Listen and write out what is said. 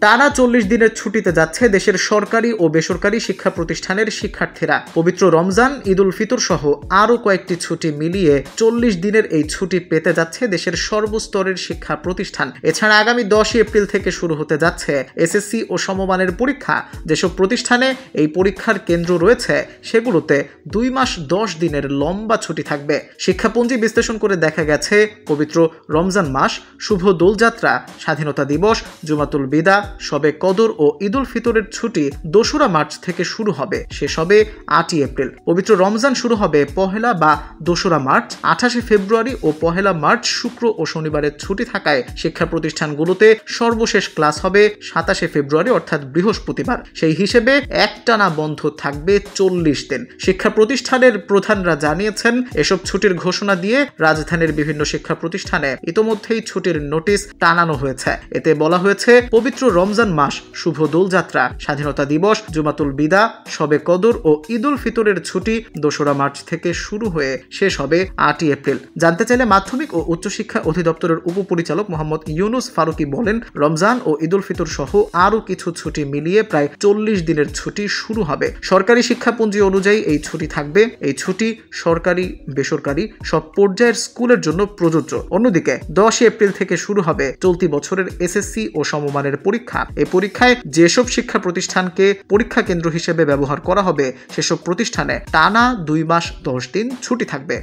টানা 40 দিনের ছুটিতে যাচ্ছে দেশের সরকারি ও বেসরকারি শিক্ষা প্রতিষ্ঠানের শিক্ষার্থীরা। পবিত্র রমজান, ঈদ উল ফিতর সহ আরও কয়েকটি ছুটি মিলিয়ে 40 দিনের এই ছুটি পেতে যাচ্ছে দেশের সর্বস্তরের শিক্ষা প্রতিষ্ঠান। এছাড়া আগামী 10 এপ্রিল থেকে শুরু হতে যাচ্ছে এসএসসি ও সমমানের পরীক্ষা। যেসব প্রতিষ্ঠানে এই পরীক্ষার কেন্দ্র রয়েছে সেগুলোতে 2 মাস 10 দিনের লম্বা ছুটি থাকবে। শিক্ষাপঞ্জি বিশ্লেষণ করে দেখা গেছে পবিত্র রমজান মাস, শুভ দোলযাত্রা, স্বাধীনতা দিবস, জুমাতুল বিদা, শবে কদর ও ঈদ উল ফিতরের ছুটি 2রা মার্চ থেকে শুরু হবে, শেষ হবে 8ই এপ্রিল। পবিত্র রমজান শুরু হবে 1লা বা 2রা মার্চ। 28শে ফেব্রুয়ারি ও 1লা মার্চ শুক্র ও শনিবারের ছুটি থাকায় শিক্ষা প্রতিষ্ঠানগুলোতে সর্বশেষ ক্লাস হবে 27শে ফেব্রুয়ারি অর্থাৎ বৃহস্পতিবার। সেই হিসেবে একটানা বন্ধ থাকবে 40 দিন। শিক্ষা প্রতিষ্ঠানের প্রধানরা জানিয়েছেন, এসব ছুটির ঘোষণা দিয়ে রাজধানীর বিভিন্ন শিক্ষা প্রতিষ্ঠানে ইতোমধ্যেই ছুটির নোটিশ টানানো হয়েছে। এতে বলা হয়েছে, পবিত্র রমজান মাস, শুভ দোলযাত্রা, স্বাধীনতা দিবস, জুমাতুল বিদা, শবে কদর ও ঈদ উল ফিতরের ছুটি 2রা মার্চ থেকে শুরু হয়ে শেষ হবে 8ই এপ্রিল। জানতে চাইলে মাধ্যমিক ও উচ্চশিক্ষা অধিদপ্তরের উপপরিচালক মোহাম্মদ ইউনুস ফারুকি বলেন, রমজান ও ঈদ উল ফিতর সহ আরও কিছু ছুটি মিলিয়ে প্রায় 40 দিনের ছুটি শুরু হবে। সরকারি শিক্ষাপঞ্জি অনুযায়ী এই ছুটি থাকবে। এই ছুটি সরকারি, বেসরকারি সব পর্যায়ের স্কুলের জন্য প্রযোজ্য। অন্যদিকে 10 এপ্রিল থেকে শুরু হবে চলতি বছরের এসএসসি ও সমমানের পরীক্ষা। এই পরীক্ষায় যেসব শিক্ষা প্রতিষ্ঠানকে পরীক্ষা কেন্দ্র হিসেবে ব্যবহার করা হবে সেসব প্রতিষ্ঠানে টানা 2 মাস 10 দিন ছুটি থাকবে।